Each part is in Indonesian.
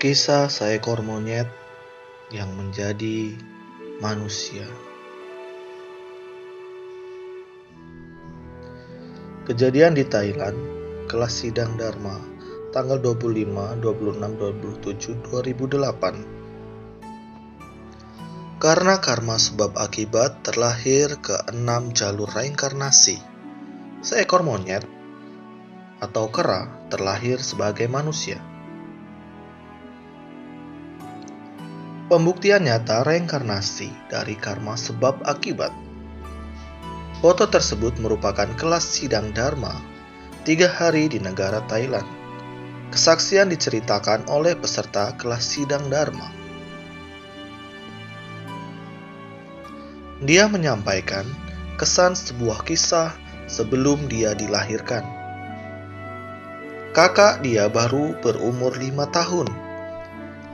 Kisah seekor monyet yang menjadi manusia. Kejadian di Thailand, kelas sidang Dharma, tanggal 25, 26, 27, 2008. Karena karma sebab akibat terlahir ke 6 jalur reinkarnasi. Seekor monyet atau kera terlahir sebagai manusia. Pembuktian nyata reinkarnasi dari karma sebab akibat. Foto tersebut merupakan kelas sidang Dharma 3 hari di negara Thailand. Kesaksian diceritakan oleh peserta kelas sidang Dharma. Dia menyampaikan kesan sebuah kisah sebelum dia dilahirkan. Kakak dia baru berumur 5 tahun.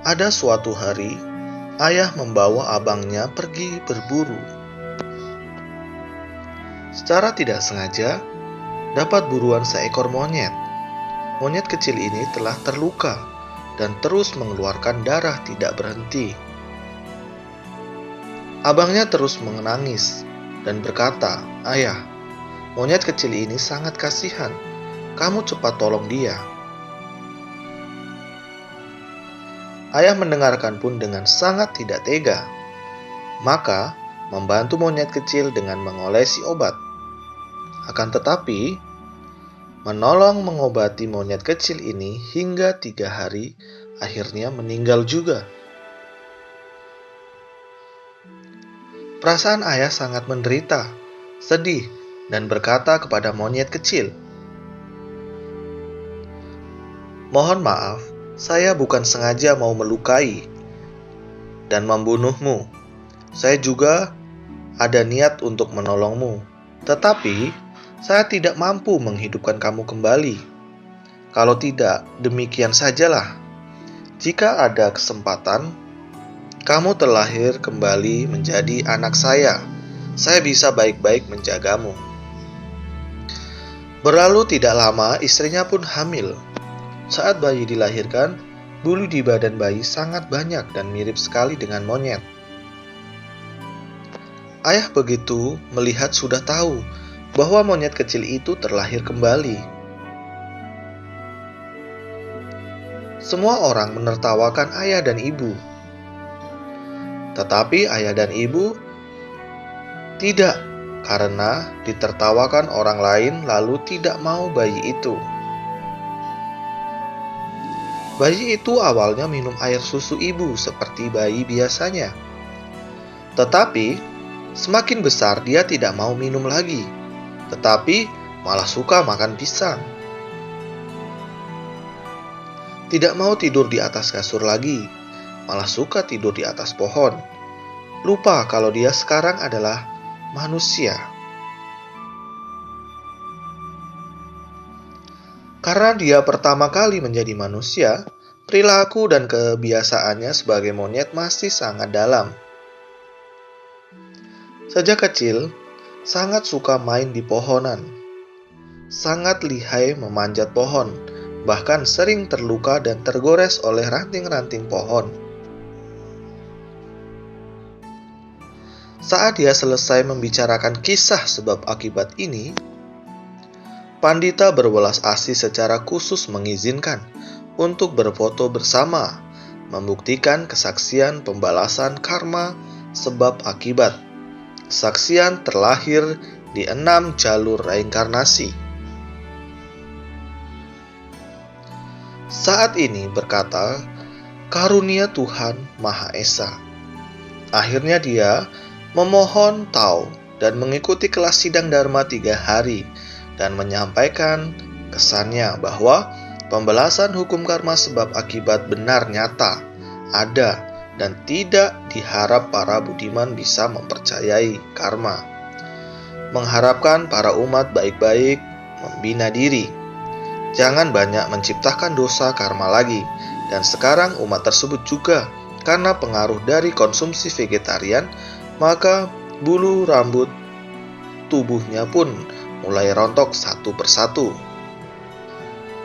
Ada suatu hari, ayah membawa abangnya pergi berburu. Secara tidak sengaja, dapat buruan seekor monyet. Monyet kecil ini telah terluka dan terus mengeluarkan darah tidak berhenti. Abangnya terus menangis dan berkata, "Ayah, monyet kecil ini sangat kasihan. Kamu cepat tolong dia." Ayah mendengarkan pun dengan sangat tidak tega. Maka, membantu monyet kecil dengan mengolesi obat. Akan tetapi, menolong mengobati monyet kecil ini hingga 3 hari, akhirnya meninggal juga. Perasaan ayah sangat menderita, sedih, dan berkata kepada monyet kecil, "Mohon maaf, saya bukan sengaja mau melukai dan membunuhmu. Saya juga ada niat untuk menolongmu, tetapi saya tidak mampu menghidupkan kamu kembali. Kalau tidak, demikian sajalah. Jika ada kesempatan, kamu terlahir kembali menjadi anak saya. Saya bisa baik-baik menjagamu." Berlalu tidak lama, istrinya pun hamil. Saat bayi dilahirkan, bulu di badan bayi sangat banyak dan mirip sekali dengan monyet. Ayah begitu melihat sudah tahu bahwa monyet kecil itu terlahir kembali. Semua orang menertawakan ayah dan ibu. Tetapi ayah dan ibu tidak, karena ditertawakan orang lain lalu tidak mau bayi itu. Bayi itu awalnya minum air susu ibu seperti bayi biasanya. Tetapi, semakin besar dia tidak mau minum lagi, tetapi malah suka makan pisang. Tidak mau tidur di atas kasur lagi, malah suka tidur di atas pohon. Lupa kalau dia sekarang adalah manusia. Karena dia pertama kali menjadi manusia, perilaku dan kebiasaannya sebagai monyet masih sangat dalam. Sejak kecil, sangat suka main di pohonan. Sangat lihai memanjat pohon, bahkan sering terluka dan tergores oleh ranting-ranting pohon. Saat dia selesai membicarakan kisah sebab akibat ini, Pandita berwelas asih secara khusus mengizinkan untuk berfoto bersama, membuktikan kesaksian pembalasan karma sebab akibat. Kesaksian terlahir di 6 jalur reinkarnasi. Saat ini berkata, karunia Tuhan Maha Esa. Akhirnya dia memohon tahu dan mengikuti kelas sidang Dharma 3 hari dan menyampaikan kesannya bahwa pembalasan hukum karma sebab akibat benar nyata, ada, dan tidak diharap para budiman bisa mempercayai karma. Mengharapkan para umat baik-baik membina diri. Jangan banyak menciptakan dosa karma lagi. Dan sekarang umat tersebut juga karena pengaruh dari konsumsi vegetarian, maka bulu rambut tubuhnya pun mulai rontok satu persatu.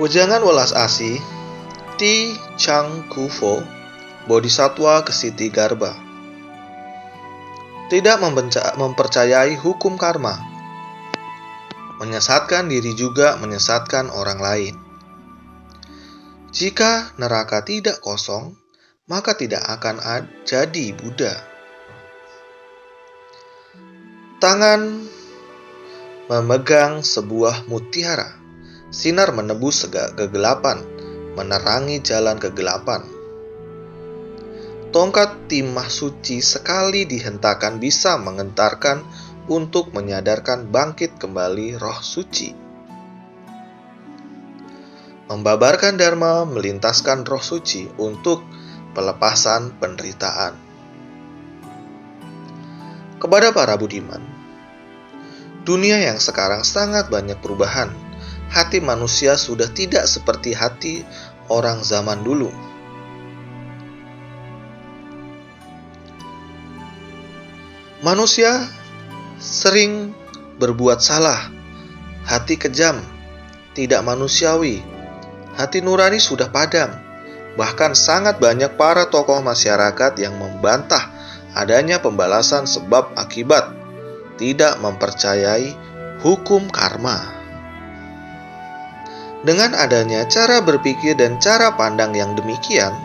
Wejangan welas asih, Ti Chang Kufo, Bodhisattva Kesiti Garba. Tidak mempercayai hukum karma. Menyesatkan diri juga menyesatkan orang lain. Jika neraka tidak kosong, maka tidak akan jadi Buddha. Tangan memegang sebuah mutiara. Sinar menebus kegelapan, menerangi jalan kegelapan. Tongkat timah suci sekali dihentakkan bisa mengentarkan untuk menyadarkan bangkit kembali roh suci. Membabarkan dharma melintaskan roh suci untuk pelepasan penderitaan. Kepada para budiman, dunia yang sekarang sangat banyak perubahan. Hati manusia sudah tidak seperti hati orang zaman dulu. Manusia sering berbuat salah, hati kejam, tidak manusiawi, hati nurani sudah padam. Bahkan sangat banyak para tokoh masyarakat yang membantah adanya pembalasan sebab akibat, tidak mempercayai hukum karma. Dengan adanya cara berpikir dan cara pandang yang demikian,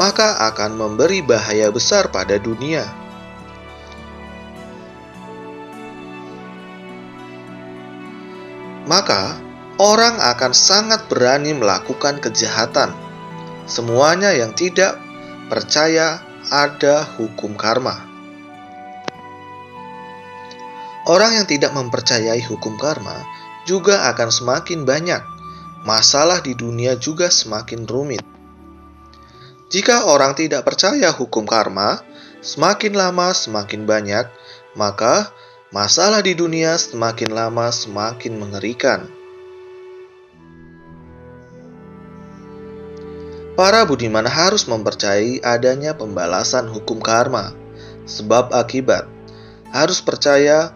maka akan memberi bahaya besar pada dunia. Maka, orang akan sangat berani melakukan kejahatan. Semuanya yang tidak percaya ada hukum karma. Orang yang tidak mempercayai hukum karma juga akan semakin banyak. Masalah di dunia juga semakin rumit. Jika orang tidak percaya hukum karma, semakin lama semakin banyak, maka masalah di dunia semakin lama semakin mengerikan. Para budiman harus mempercayai adanya pembalasan hukum karma, sebab akibat. Harus percaya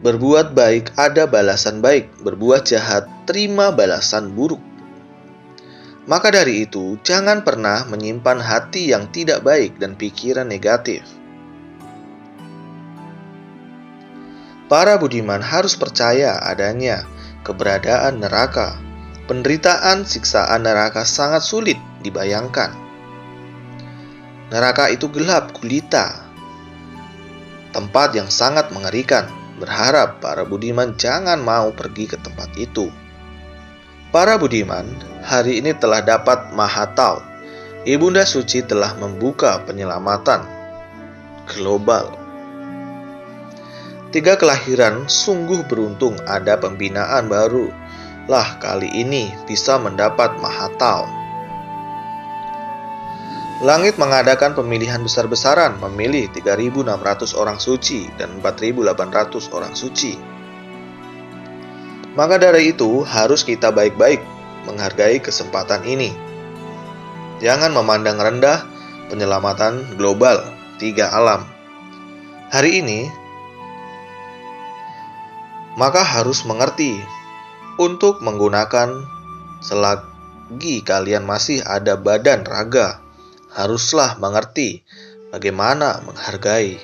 berbuat baik ada balasan baik, berbuat jahat terima balasan buruk. Maka dari itu, jangan pernah menyimpan hati yang tidak baik dan pikiran negatif. Para budiman harus percaya adanya keberadaan neraka. Penderitaan siksaan neraka sangat sulit dibayangkan. Neraka itu gelap gulita, tempat yang sangat mengerikan. Berharap para budiman jangan mau pergi ke tempat itu. Para budiman, hari ini telah dapat Mahatau. Ibunda Suci telah membuka penyelamatan global. 3 kelahiran sungguh beruntung ada pembinaan baru. Lah kali ini bisa mendapat Mahatau. Langit mengadakan pemilihan besar-besaran, memilih 3.600 orang suci dan 4.800 orang suci. Maka dari itu harus kita baik-baik menghargai kesempatan ini. Jangan memandang rendah penyelamatan global 3 alam. Hari ini maka harus mengerti untuk menggunakan selagi kalian masih ada badan raga, haruslah mengerti bagaimana menghargai.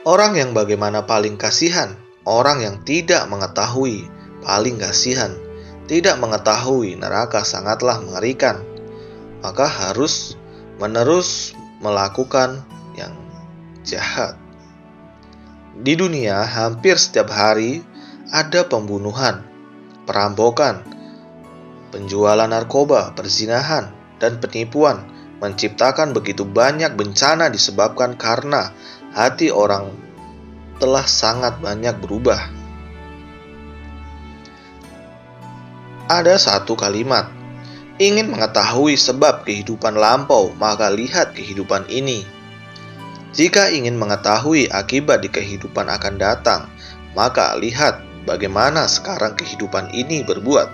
Orang yang bagaimana paling kasihan, orang yang tidak mengetahui paling kasihan, tidak mengetahui neraka sangatlah mengerikan, maka harus menerus melakukan yang jahat. Di dunia hampir setiap hari ada pembunuhan, perampokan, penjualan narkoba, perzinahan, dan penipuan, menciptakan begitu banyak bencana disebabkan karena hati orang telah sangat banyak berubah. Ada satu kalimat, ingin mengetahui sebab kehidupan lampau, maka lihat kehidupan ini. Jika ingin mengetahui akibat di kehidupan akan datang, maka lihat bagaimana sekarang kehidupan ini berbuat.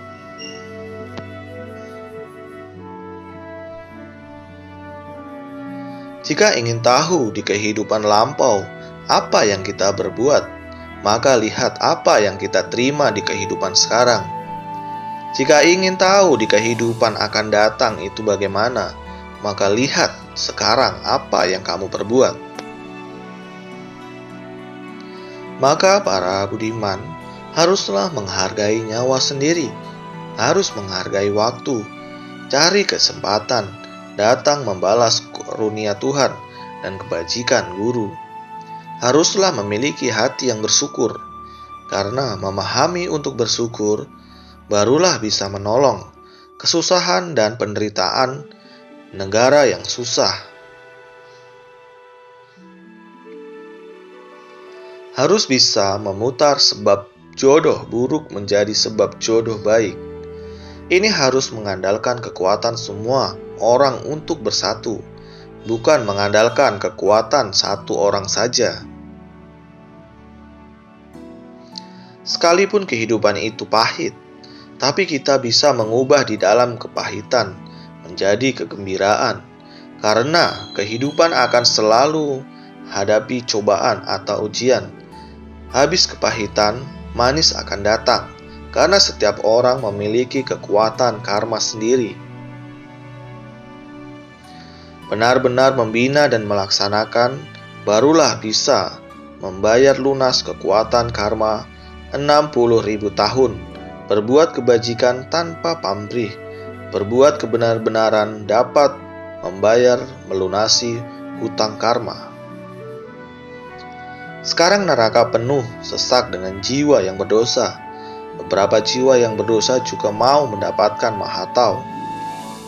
Jika ingin tahu di kehidupan lampau apa yang kita berbuat, maka lihat apa yang kita terima di kehidupan sekarang. Jika ingin tahu di kehidupan akan datang itu bagaimana, maka lihat sekarang apa yang kamu perbuat. Maka para budiman haruslah menghargai nyawa sendiri, harus menghargai waktu, cari kesempatan, datang membalas karunia Tuhan dan kebajikan guru. Haruslah memiliki hati yang bersyukur, karena memahami untuk bersyukur, barulah bisa menolong kesusahan dan penderitaan negara yang susah. Harus bisa memutar sebab jodoh buruk menjadi sebab jodoh baik. Ini harus mengandalkan kekuatan semua orang untuk bersatu, bukan mengandalkan kekuatan satu orang saja. Sekalipun kehidupan itu pahit, tapi kita bisa mengubah di dalam kepahitan menjadi kegembiraan, karena kehidupan akan selalu hadapi cobaan atau ujian. Habis kepahitan, manis akan datang, karena setiap orang memiliki kekuatan karma sendiri. Benar-benar membina dan melaksanakan, barulah bisa membayar lunas kekuatan karma 60.000 tahun, berbuat kebajikan tanpa pamrih, berbuat kebenar-benaran dapat membayar melunasi hutang karma. Sekarang neraka penuh sesak dengan jiwa yang berdosa. Beberapa jiwa yang berdosa juga mau mendapatkan mahatau,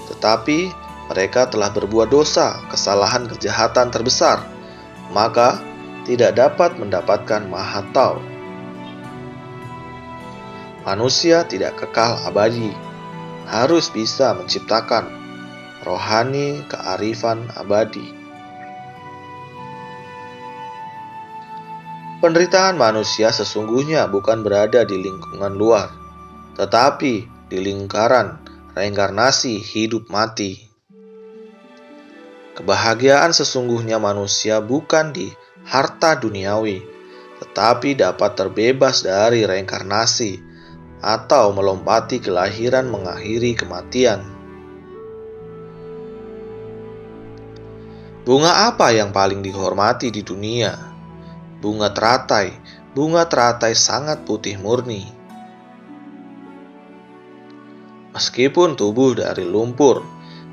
tetapi mereka telah berbuat dosa, kesalahan, kejahatan terbesar, maka tidak dapat mendapatkan mahatau. Manusia tidak kekal abadi, harus bisa menciptakan rohani kearifan abadi. Penderitaan manusia sesungguhnya bukan berada di lingkungan luar, tetapi di lingkaran reinkarnasi hidup mati. Kebahagiaan sesungguhnya manusia bukan di harta duniawi, tetapi dapat terbebas dari reinkarnasi atau melompati kelahiran mengakhiri kematian. Bunga apa yang paling dihormati di dunia? Bunga teratai. Bunga teratai sangat putih murni. Meskipun tubuh dari lumpur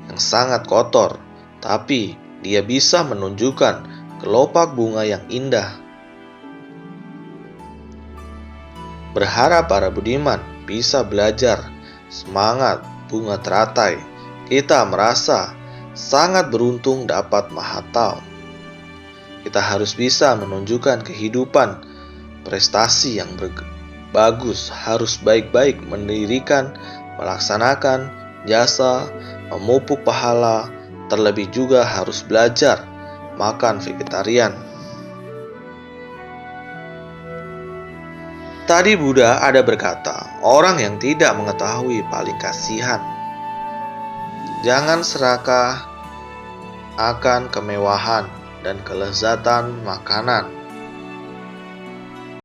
yang sangat kotor, tapi dia bisa menunjukkan kelopak bunga yang indah. Berharap para budiman bisa belajar semangat bunga teratai. Kita merasa sangat beruntung dapat mahatau. Kita harus bisa menunjukkan kehidupan, prestasi yang bagus, harus baik-baik mendirikan, melaksanakan jasa, memupuk pahala, terlebih juga harus belajar makan vegetarian. Tadi Buddha ada berkata, orang yang tidak mengetahui paling kasihan. Jangan serakah akan kemewahan dan kelezatan makanan,